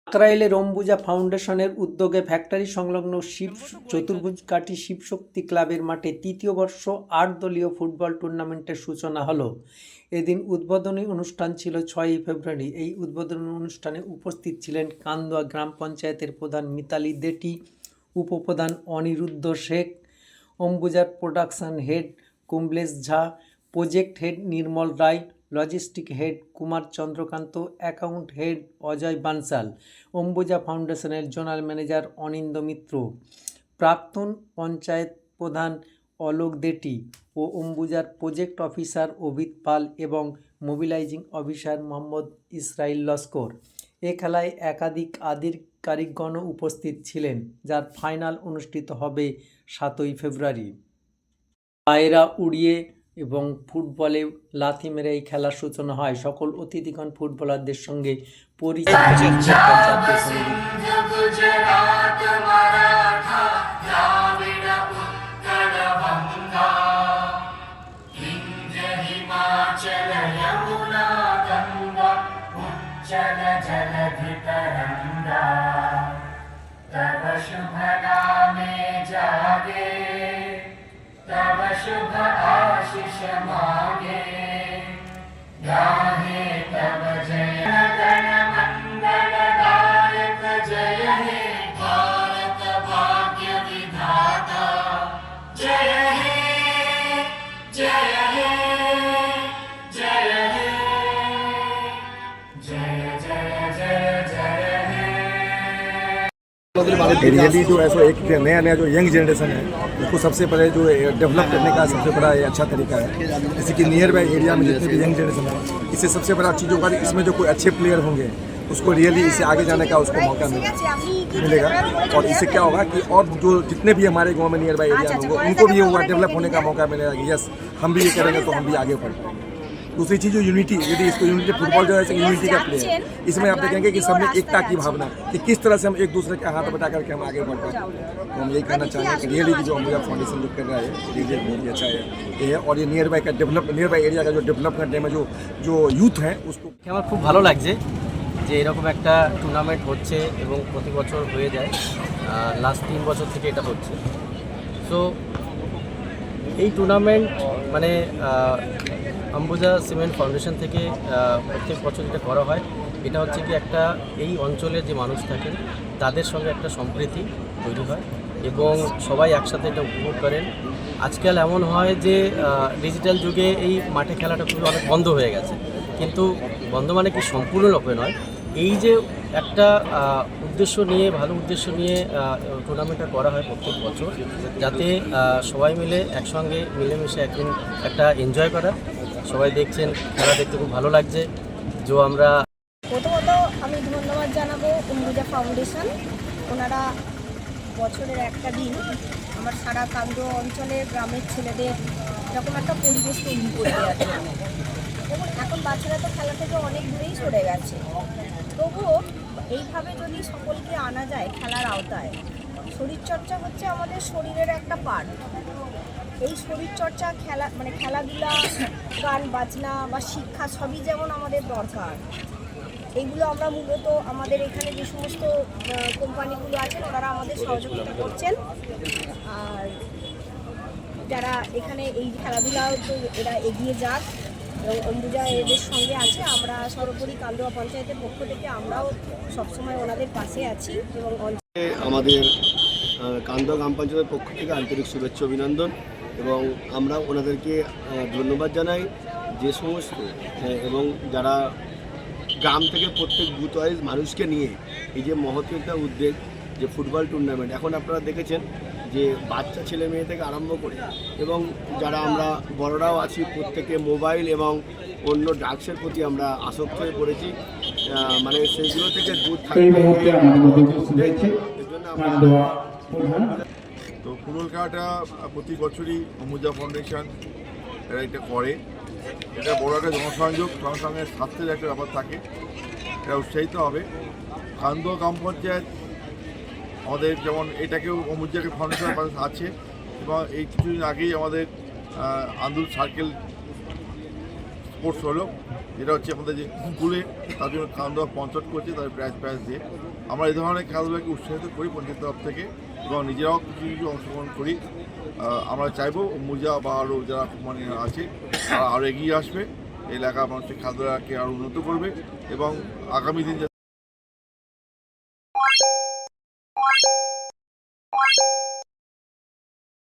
কাকরাইলের অম্বুজা ফাউন্ডেশনের উদ্যোগে ফ্যাক্টরি সংলগ্ন শিব চতুর্ভুজঘাটি শিবশক্তি ক্লাবের মাঠে তৃতীয় বর্ষ ৮ দলীয় ফুটবল টুর্নামেন্টের সূচনা হলো। এদিন উদ্বোধনী অনুষ্ঠান ছিল ৬ই ফেব্রুয়ারি। এই উদ্বোধনী অনুষ্ঠানে উপস্থিত ছিলেন কান্দোয়া গ্রাম পঞ্চায়েতের প্রধান মিতালি দেটি, উপপ্রধান অনিরুদ্ধ শেখ, অম্বুজার production head Kamlesh Jha, project head Nirmal Roy, logistic head Kumar Chandrakant, account head Ajay Bansal, Ambuja ফাউন্ডেশনের জোনাল ম্যানেজার অনিন্দ মিত্র, প্রাক্তন পঞ্চায়েত প্রধান অলোক দেটি ও অম্বুজার প্রজেক্ট অফিসার অভিত পাল এবং মোবিলাইজিং অফিসার মোহাম্মদ ইসরাইল লস্কর। এ খেলায় একাধিক আধিকারিকগণও উপস্থিত ছিলেন, যার ফাইনাল অনুষ্ঠিত হবে 7ই ফেব্রুয়ারি। পায়রা উড়িয়ে এবং ফুটবলে লাথি মেরে এই খেলার সূচনা হয়। সকল অতিথিগণ ফুটবলারদের সঙ্গে পরিচিত तव शुभ आशीष मागे, गाहे तव जय गण मंगलदायक, जय हे भारत भाग्य विधाता, जय हे जय हे जय हे जय जय जय जय हे। रियली जो है सो एक नया जो यंग जनरेशन है उसको सबसे पहले जो डेवलप करने का सबसे बड़ा ये अच्छा तरीका है। जैसे कि नियर बाई एरिया में जितने भी यंग जनरेशन है, इससे सबसे बड़ा चीज़ होगा कि इसमें जो कोई अच्छे प्लेयर होंगे उसको रियली इससे आगे जाने का उसको मौका मिलेगा। और इससे क्या होगा कि और जो जितने भी हमारे गांव में नियर बाई एरिया में होंगे उनको भी ये होगा डेवलप होने का मौका मिलेगा कि यस हम भी ये करेंगे तो हम भी आगे बढ़ पाएंगे। दूसरी चीज़ जो यूनिटी, यदि इसको यूनिटी फुटबॉल जो है यूनिटी का प्ले है, इसमें आप देखेंगे कि सब में एकता की भावना कि किस तरह से हम एक दूसरे के हाथ बटा करके हम आगे बढ़ पाए। तो हम यही कहना चाहेंगे कि रियली जो अम्बुजा फाउंडेशन जो कर रहा है रियली बहुत ही अच्छा है ये है। और ये नियर बाई एरिया का जो डेवलप करने में जो यूथ है उसको আমার খুব ভালো লাগছে যে এরকম একটা টুর্নামেন্ট হচ্ছে এবং প্রতি বছর হয়ে যায়। লাস্ট 3 বছর থেকে এটা হচ্ছে। সো এই টুর্নামেন্ট মানে অম্বুজা সিমেন্ট ফাউন্ডেশন থেকে প্রত্যেক বছর যেটা করা হয়, এটা হচ্ছে কি একটা এই অঞ্চলের যে মানুষ থাকেন তাদের সঙ্গে একটা সম্প্রীতি তৈরি হয় এবং সবাই একসাথে এটা উপভোগ করেন। আজকাল এমন হয় যে ডিজিটাল যুগে এই মাঠে খেলাটা খুবই অনেক বন্ধ হয়ে গেছে, কিন্তু বন্ধ মানে কি সম্পূর্ণরূপে নয়। এই যে একটা উদ্দেশ্য নিয়ে, ভালো উদ্দেশ্য নিয়ে টুর্নামেন্টটা করা হয় প্রত্যেক বছর, যাতে সবাই মিলে একসঙ্গে মিলেমিশে একদিন একটা এনজয় করা। সবাই দেখছেন, খেলা দেখতে খুব ভালো লাগছে। যে আমরা প্রথমত আমি ধন্যবাদ জানাবো অম্বুজা ফাউন্ডেশন। ওনারা বছরের একটা দিন আমার সারা কান্দোয়া অঞ্চলের গ্রামের ছেলেদের এরকম একটা পরিবেশ তৈরি করে দেওয়ার জন্য। এবং এখন বাচ্চারা তো খেলা থেকে অনেক দূরেই সরে গেছে, তবুও এইভাবে যদি সকলকে আনা যায় খেলার আওতায়, শরীরচর্চা হচ্ছে আমাদের শরীরের একটা পার্ট। এই শরীরচর্চা খেলাধুলা, গান বাজনা বা শিক্ষা সবই যেমন আমাদের দরকার। এইগুলো আমরা মূলত আমাদের এখানে যে সমস্ত কোম্পানিগুলো আছেন ওনারা আমাদের সহযোগিতা করছেন। আর যারা এখানে এই খেলাধুলা তো এরা এগিয়ে যাক এবং অম্বুজা এদের সঙ্গে আছে। আমরা সর্বোপরি কান্দোয়া পঞ্চায়েতের পক্ষ থেকে আমরাও সবসময় ওনাদের পাশে আছি। এবং আমাদের কান্দোয়া গ্রাম পঞ্চায়েতের পক্ষ থেকে আন্তরিক শুভেচ্ছা অভিনন্দন এবং আমরা ওনাদেরকে ধন্যবাদ জানাই যে সমস্ত এবং যারা গ্রাম থেকে প্রত্যেক বুথ ওয়াইজ মানুষকে নিয়ে এই যে মহৎ একটা উদ্যোগ যে ফুটবল টুর্নামেন্ট, এখন আপনারা দেখেছেন যে বাচ্চা ছেলে মেয়ে থেকে আরম্ভ করে এবং যারা আমরা বড়রাও আছি প্রত্যেকে মোবাইল এবং অন্য ড্রাগসের প্রতি আমরা আসক্ত হয়ে পড়েছি। মানে সেইগুলো থেকে দূর থাকতে তো ফুটবল খেলাটা প্রতি বছরই অম্বুজা ফাউন্ডেশন এরা এটা করে। এটা বড় একটা জনসংযোগ, সঙ্গে স্বাস্থ্যের একটা ব্যাপার থাকে, এটা উৎসাহিত হবে। কান্দোয়া গ্রাম পঞ্চায়েত আমাদের যেমন এটাকেও অম্বুজা ফাউন্ডেশনের পাশে আছে এবং এই কিছুদিন আগেই আমাদের আন্দুল সার্কেল স্পোর্টস হলো, যেটা হচ্ছে আমাদের যে স্কুলে তার জন্য খাওয়া স্পন্সর করছে, তাদের প্রাইজ দিয়ে আমরা এই ধরনের খেলাধুলাকে উৎসাহিত করি পঞ্চায়েত তরফ থেকে এবং নিজেরাও কিছু কিছু অংশগ্রহণ করি। আমরা চাইবো মুজা বা আরও যারা মানে আছে তারা আরও এগিয়ে আসবে, এলাকার মানুষের খেলাধুলাকে আরও উন্নত করবে এবং আগামী দিন